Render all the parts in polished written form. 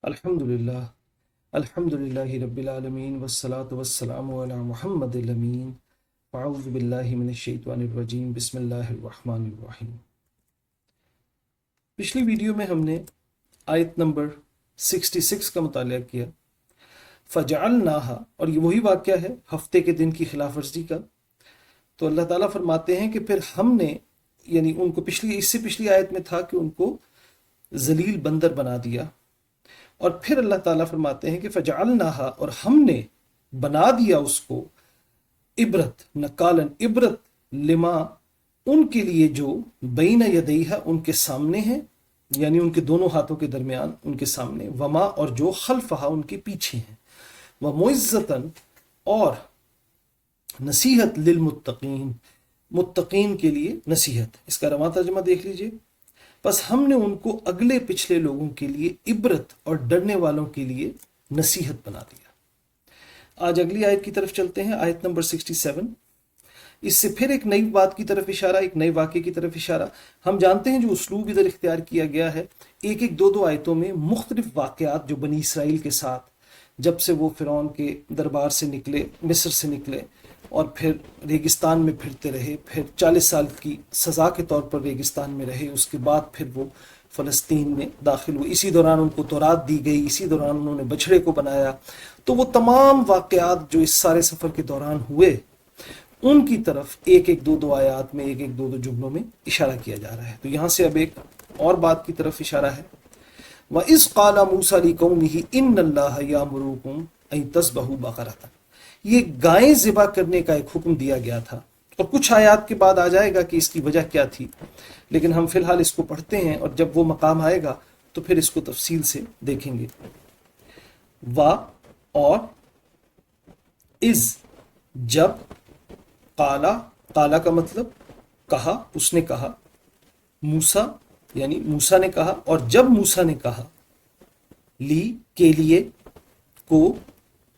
الحمدللہ الحمدللہ رب العالمین والصلاة والسلام علی محمد الامین اعوذ باللہ من الشیطان الرجیم بسم اللہ الرحمن الرحیم۔ پچھلی ویڈیو میں ہم نے آیت نمبر 66 کا مطالعہ کیا، فجعلناہا، اور یہ وہی واقعہ ہے ہفتے کے دن کی خلاف ورزی کا۔ تو اللہ تعالیٰ فرماتے ہیں کہ پھر ہم نے، یعنی ان کو اس سے پچھلی آیت میں تھا کہ ان کو ذلیل بندر بنا دیا، اور پھر اللہ تعالیٰ فرماتے ہیں کہ فجعلناہا، اور ہم نے بنا دیا اس کو، عبرت، نکالن، عبرت، لما، ان کے لیے جو بین یدیہا، ان کے سامنے ہیں، یعنی ان کے دونوں ہاتھوں کے درمیان ان کے سامنے، وما، اور جو خلفہا، ان کے پیچھے ہیں، وموعظۃً، اور نصیحت، للمتقین، متقین کے لیے نصیحت۔ اس کا رواں ترجمہ دیکھ لیجئے۔ بس ہم نے ان کو اگلے پچھلے لوگوں کے لیے عبرت اور ڈرنے والوں کے لیے نصیحت بنا دیا۔ آج اگلی آیت کی طرف چلتے ہیں، آیت نمبر 67۔ اس سے پھر ایک نئی بات کی طرف اشارہ، ایک نئے واقعے کی طرف اشارہ۔ ہم جانتے ہیں جو اسلوب ادھر اختیار کیا گیا ہے، ایک ایک دو آیتوں میں مختلف واقعات جو بنی اسرائیل کے ساتھ، جب سے وہ فرعون کے دربار سے نکلے، مصر سے نکلے، اور پھر ریگستان میں پھرتے رہے، پھر 40 سال کی سزا کے طور پر ریگستان میں رہے، اس کے بعد پھر وہ فلسطین میں داخل ہوئے، اسی دوران ان کو تورات دی گئی، اسی دوران انہوں نے بچھڑے کو بنایا۔ تو وہ تمام واقعات جو اس سارے سفر کے دوران ہوئے، ان کی طرف ایک ایک دو آیات میں، ایک ایک دو جملوں میں اشارہ کیا جا رہا ہے۔ تو یہاں سے اب ایک اور بات کی طرف اشارہ ہے، وَإِذْ قَالَ مُوسَىٰ لِقَوْمِهِ إِنَّ اللَّهَ يَأْمُرُكُمْ أَن تَذْبَحُوا بَقَرَةً۔ یہ گائیں ذبح کرنے کا ایک حکم دیا گیا تھا، اور کچھ آیات کے بعد آ جائے گا کہ اس کی وجہ کیا تھی، لیکن ہم فی الحال اس کو پڑھتے ہیں، اور جب وہ مقام آئے گا تو پھر اس کو تفصیل سے دیکھیں گے۔ وا، اور، از، جب، قالا، قالا کا مطلب کہا، اس نے کہا، موسیٰ، یعنی موسیٰ نے کہا، اور جب موسیٰ نے کہا، لی، کے لیے، کو،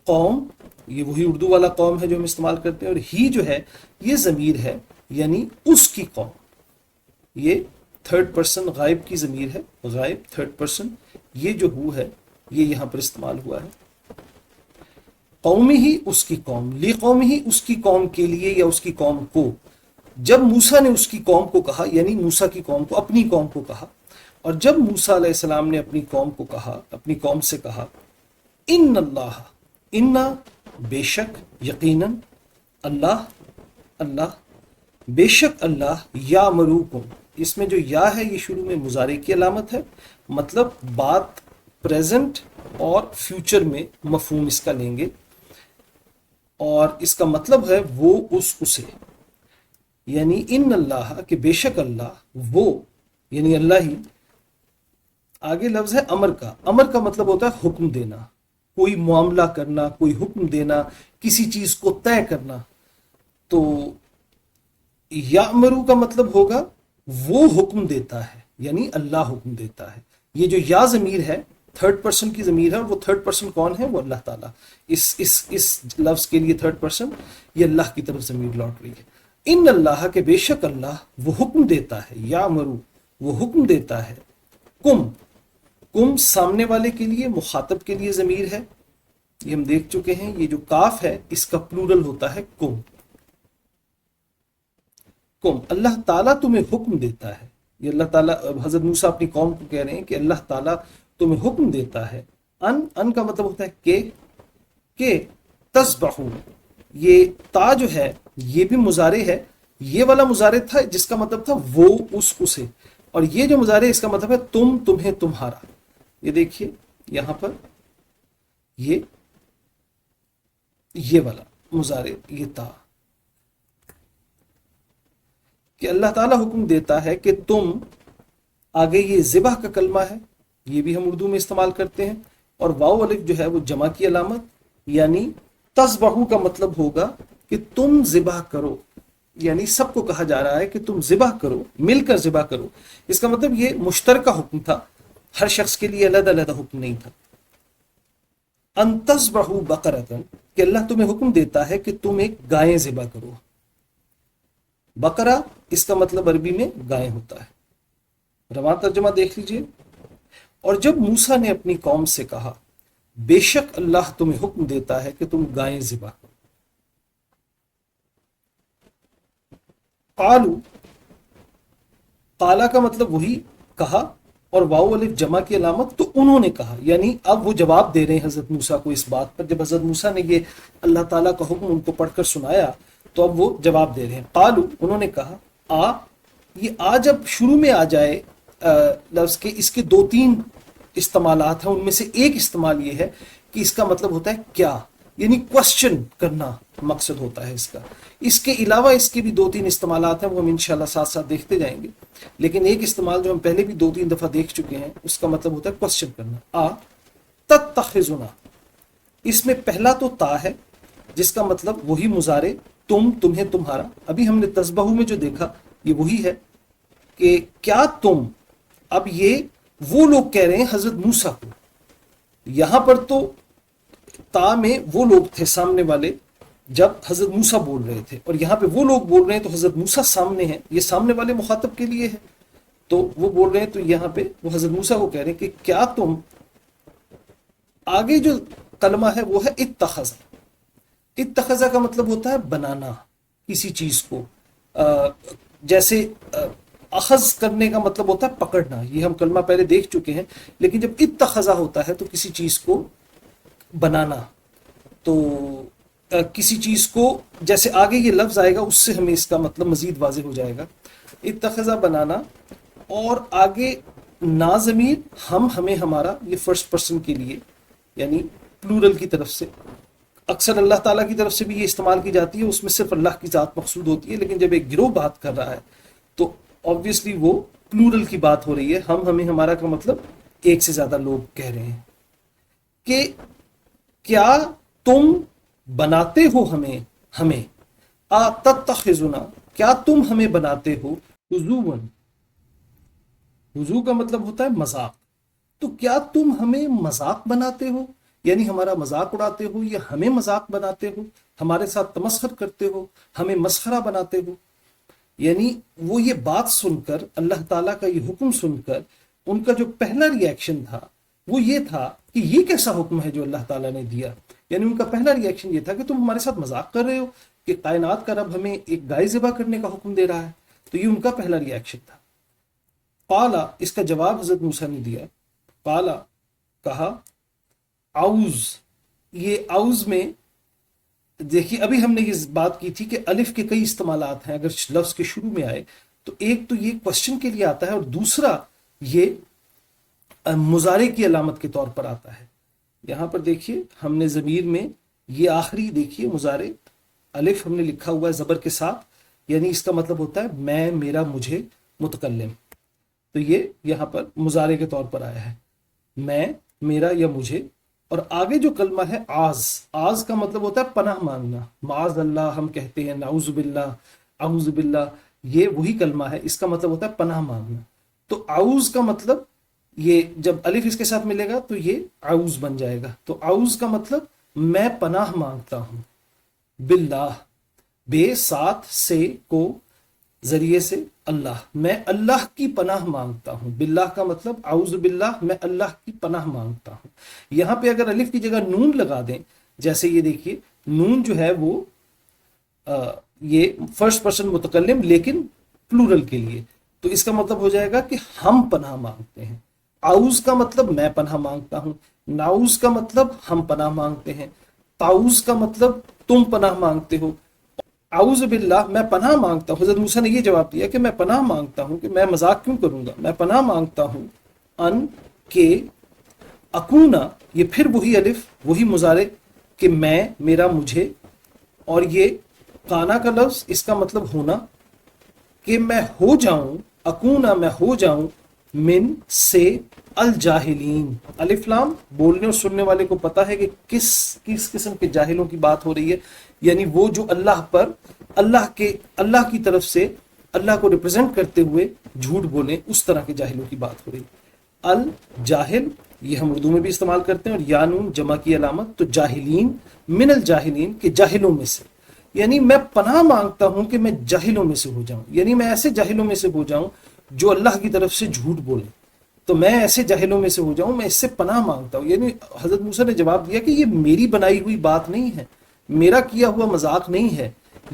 قوم، یہ وہی اردو والا قوم ہے جو ہم استعمال کرتے ہیں، اور ہی جو ہے یہ ضمیر ہے، یعنی اس کی قوم، یہ تھرڈ پرسن غائب کی ضمیر ہے، غائب تھرڈ پرسن، یہ جو ہو ہے یہ یہاں پر استعمال ہوا ہے۔ قومی ہی، اس کی قوم، لی قوم ہی، اس کی قوم کے لیے یا اس کی قوم کو، جب موسیٰ نے اس کی قوم کو کہا، یعنی موسیٰ کی قوم کو، اپنی قوم کو کہا، اور جب موسیٰ علیہ السلام نے اپنی قوم کو کہا، اپنی قوم سے کہا، ان اللہ، انا، بے شک، یقیناً، اللہ، اللہ، بے شک اللہ، یامروکم، اس میں جو یا ہے یہ شروع میں مضارع کی علامت ہے، مطلب بات پریزنٹ اور فیوچر میں مفہوم اس کا لیں گے، اور اس کا مطلب ہے وہ، اسے، یعنی ان اللہ، کہ بے شک اللہ، وہ، یعنی اللہ ہی۔ آگے لفظ ہے امر کا، امر کا مطلب ہوتا ہے حکم دینا، کوئی معاملہ کرنا، کوئی حکم دینا، کسی چیز کو طے کرنا۔ تو یامرو کا مطلب ہوگا وہ حکم دیتا ہے، یعنی اللہ حکم دیتا ہے۔ یہ جو یا ضمیر ہے تھرڈ پرسن کی ضمیر ہے، اور وہ تھرڈ پرسن کون ہے؟ وہ اللہ تعالیٰ۔ اس لفظ کے لیے تھرڈ پرسن یہ اللہ کی طرف ضمیر لوٹ رہی ہے۔ ان اللہ، کے بے شک اللہ، وہ حکم دیتا ہے، یامرو، وہ حکم دیتا ہے، کم، کم سامنے والے کے لیے، مخاطب کے لیے ضمیر ہے، یہ ہم دیکھ چکے ہیں۔ یہ جو کاف ہے اس کا پلورل ہوتا ہے کم، کم، اللہ تعالیٰ تمہیں حکم دیتا ہے۔ یہ اللہ تعالیٰ، حضرت موسیٰ اپنی قوم کو کہہ رہے ہیں کہ اللہ تعالیٰ تمہیں حکم دیتا ہے، ان کا مطلب ہوتا ہے کہ تذبحو، یہ تا جو ہے یہ بھی مضارع ہے، یہ والا مضارع تھا جس کا مطلب تھا وہ، اسے، اور یہ جو مضارع اس کا مطلب ہے تم، تمہیں، تمہارا۔ یہ دیکھیے یہاں پر یہ والا مضارع، یہ تا، کہ اللہ تعالیٰ حکم دیتا ہے کہ تم، آگے یہ ذبح کا کلمہ ہے، یہ بھی ہم اردو میں استعمال کرتے ہیں، اور واو الف جو ہے وہ جمع کی علامت، یعنی تذبحو کا مطلب ہوگا کہ تم ذبح کرو، یعنی سب کو کہا جا رہا ہے کہ تم ذبح کرو، مل کر ذبح کرو۔ اس کا مطلب یہ مشترکہ حکم تھا، ہر شخص کے لیے علیحدہ علیحدہ حکم نہیں تھا۔ ان تذبحوا بقرۃ، کہ اللہ تمہیں حکم دیتا ہے کہ تم ایک گائیں ذبح کرو۔ بقرہ اس کا مطلب عربی میں گائے ہوتا ہے۔ رواں ترجمہ دیکھ لیجئے، اور جب موسیٰ نے اپنی قوم سے کہا بے شک اللہ تمہیں حکم دیتا ہے کہ تم گائیں ذبح کرو. قالو، قالا کا مطلب وہی کہا، اور واو الف جمع کی علامت، تو انہوں نے کہا، یعنی اب وہ جواب دے رہے ہیں حضرت موسیٰ کو اس بات پر. جب حضرت موسیٰ نے یہ اللہ تعالیٰ کا حکم ان کو پڑھ کر سنایا تو اب وہ جواب دے رہے ہیں. قالو، انہوں نے کہا، یہ جب شروع میں آ جائے لفظ کے، اس کے دو تین استعمالات ہیں. ان میں سے ایک استعمال یہ ہے کہ اس کا مطلب ہوتا ہے کیا، یعنی کوشچن کرنا مقصد ہوتا ہے اس کا. اس کے علاوہ اس کے بھی دو تین استعمالات ہیں، وہ ہم انشاءاللہ ساتھ ساتھ دیکھتے جائیں گے. لیکن ایک استعمال جو ہم پہلے بھی دو تین دفعہ دیکھ چکے ہیں، اس کا مطلب ہوتا ہے کوشچن کرنا. تتخذنا، اس میں پہلا تو تا ہے جس کا مطلب وہی مضارع، تم، تمہیں، تمہارا. ابھی ہم نے تسبحو میں جو دیکھا یہ وہی ہے کہ کیا تم. اب یہ وہ لوگ کہہ رہے ہیں حضرت موسیٰ کو. یہاں پر تو تا میں وہ لوگ تھے سامنے والے جب حضرت موسیٰ بول رہے تھے، اور یہاں پہ وہ لوگ بول رہے ہیں تو حضرت موسیٰ سامنے ہیں. یہ سامنے والے مخاطب کے لیے ہے تو وہ بول رہے ہیں، تو یہاں پہ وہ حضرت موسیٰ کو کہہ رہے ہیں کہ کیا تم. آگے جو کلمہ ہے وہ ہے اتخذ. اتخذ کا مطلب ہوتا ہے بنانا کسی چیز کو. جیسے اخذ کرنے کا مطلب ہوتا ہے پکڑنا، یہ ہم کلمہ پہلے دیکھ چکے ہیں. لیکن جب اتخذ ہوتا ہے تو کسی چیز کو بنانا. تو کسی چیز کو، جیسے آگے یہ لفظ آئے گا اس سے ہمیں اس کا مطلب مزید واضح ہو جائے گا. اتخذ بنانا، اور آگے نا ضمیر ہم، ہمیں، ہمارا، یہ فرسٹ پرسن کے لیے یعنی پلورل کی طرف سے. اکثر اللہ تعالیٰ کی طرف سے بھی یہ استعمال کی جاتی ہے، اس میں صرف اللہ کی ذات مقصود ہوتی ہے. لیکن جب ایک گروہ بات کر رہا ہے تو obviously وہ پلورل کی بات ہو رہی ہے. ہم، ہمیں، ہمارا کا مطلب ایک سے زیادہ لوگ کہہ رہے ہیں کہ کیا تم بناتے ہو ہمیں تتخذنا، کیا تم ہمیں بناتے ہو حضوا. حضو کا مطلب ہوتا ہے مذاق. تو کیا تم ہمیں مذاق بناتے ہو، یعنی ہمارا مذاق اڑاتے ہو، یا ہمیں مذاق بناتے ہو، ہمارے ساتھ تمسخر کرتے ہو، ہمیں مسخرہ بناتے ہو. یعنی وہ یہ بات سن کر، اللہ تعالیٰ کا یہ حکم سن کر، ان کا جو پہلا ری ایکشن تھا وہ یہ تھا کہ یہ کیسا حکم ہے جو اللہ تعالیٰ نے دیا. یعنی ان کا پہلا ری ایکشن یہ تھا کہ تم ہمارے ساتھ مذاق کر رہے ہو کہ کائنات کا رب ہمیں ایک گائے ذبح کرنے کا حکم دے رہا ہے. تو یہ ان کا پہلا ری ایکشن تھا. قالا، اس کا جواب حضرت موسیٰ نے دیا. قالا، کہا، اعوذ. یہ اعوذ میں دیکھیے ابھی ہم نے یہ بات کی تھی کہ الف کے کئی استعمالات ہیں اگر لفظ کے شروع میں آئے تو. ایک تو یہ کوشچن کے لیے آتا ہے، اور دوسرا یہ مضارع کی علامت کے طور پر آتا ہے. یہاں پر دیکھیے ہم نے ضمیر میں یہ آخری دیکھیے مضارع الف ہم نے لکھا ہوا ہے زبر کے ساتھ، یعنی اس کا مطلب ہوتا ہے میں، میرا، مجھے، متکلم. تو یہ یہاں پر مضارع کے طور پر آیا ہے، میں، میرا یا مجھے. اور آگے جو کلمہ ہے آز کا مطلب ہوتا ہے پناہ مانگنا. معاذ اللہ ہم کہتے ہیں، نعوذ باللہ، اعوذ باللہ، یہ وہی کلمہ ہے، اس کا مطلب ہوتا ہے پناہ مانگنا. تو اعوذ کا مطلب، یہ جب الف اس کے ساتھ ملے گا تو یہ اعوذ بن جائے گا. تو اعوذ کا مطلب میں پناہ مانگتا ہوں، باللہ، بے ساتھ سے کو ذریعے سے اللہ، میں اللہ کی پناہ مانگتا ہوں. باللہ کا مطلب اعوذ باللہ، میں اللہ کی پناہ مانگتا ہوں. یہاں پہ اگر الف کی جگہ نون لگا دیں، جیسے یہ دیکھیے نون جو ہے وہ یہ فرسٹ پرسن متکلم لیکن پلورل کے لیے، تو اس کا مطلب ہو جائے گا کہ ہم پناہ مانگتے ہیں. اعوذ کا مطلب میں پناہ مانگتا ہوں، نعوذ کا مطلب ہم پناہ مانگتے ہیں، تعوذ کا مطلب تم پناہ مانگتے ہو. اعوذ باللہ، میں پناہ مانگتا ہوں. حضرت موسیٰ نے یہ جواب دیا کہ میں پناہ مانگتا ہوں، کہ میں مذاق کیوں کروں گا، میں پناہ مانگتا ہوں ان کے اکونا، یہ پھر وہی الف وہی مضارع کہ میں، میرا، مجھے، اور یہ کانا کا لفظ اس کا مطلب ہونا، کہ میں ہو جاؤں، اکونا میں ہو جاؤں، من سے الجاہلین. الف لام بولنے اور سننے والے کو پتا ہے کہ کس قسم کے جاہلوں کی بات ہو رہی ہے. یعنی وہ جو اللہ پر، اللہ کی طرف سے اللہ کو ریپرزینٹ کرتے ہوئے جھوٹ بولیں، اس طرح کے جاہلوں کی بات ہو رہی ہے. الجاہل یہ ہم اردو میں بھی استعمال کرتے ہیں، اور یانون جمع کی علامت. تو جاہلین، من الجاہلین، کے جاہلوں میں سے. یعنی میں پناہ مانگتا ہوں کہ میں جاہلوں میں سے ہو جاؤں، یعنی میں ایسے جاہلوں میں سے ہو جاؤں جو اللہ کی طرف سے جھوٹ بولیں. تو میں ایسے جاہلوں میں سے ہو جاؤں، میں اس سے پناہ مانگتا ہوں. یعنی حضرت موسیٰ نے جواب دیا کہ یہ میری بنائی ہوئی بات نہیں ہے، میرا کیا ہوا مذاق نہیں ہے،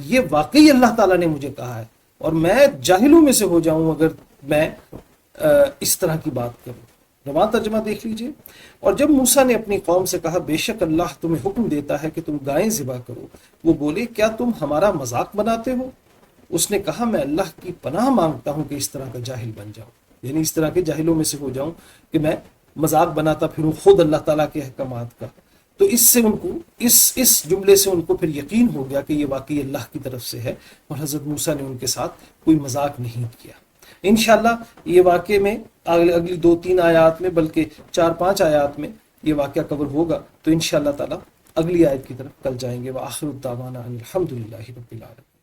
یہ واقعی اللہ تعالیٰ نے مجھے کہا ہے، اور میں جاہلوں میں سے ہو جاؤں اگر میں اس طرح کی بات کروں. رواں ترجمہ دیکھ لیجئے. اور جب موسیٰ نے اپنی قوم سے کہا بے شک اللہ تمہیں حکم دیتا ہے کہ تم گائیں ذبح کرو، وہ بولے کیا تم ہمارا مذاق بناتے ہو؟ اس نے کہا میں اللہ کی پناہ مانگتا ہوں کہ اس طرح کا جاہل بن جاؤں، یعنی اس طرح کے جاہلوں میں سے ہو جاؤں کہ میں مذاق بناتا پھروں خود اللہ تعالیٰ کے احکامات کا. تو اس سے ان کو اس جملے سے ان کو پھر یقین ہو گیا کہ یہ واقعی اللہ کی طرف سے ہے، اور حضرت موسیٰ نے ان کے ساتھ کوئی مذاق نہیں کیا. انشاءاللہ یہ واقعے میں اگلی 2-3 آیات میں، بلکہ 4-5 آیات میں یہ واقعہ کور ہوگا. تو انشاءاللہ تعالی اگلی آیت کی طرف کل جائیں گے. وآخر الدعوانا ان الحمد للہ رب العالمین.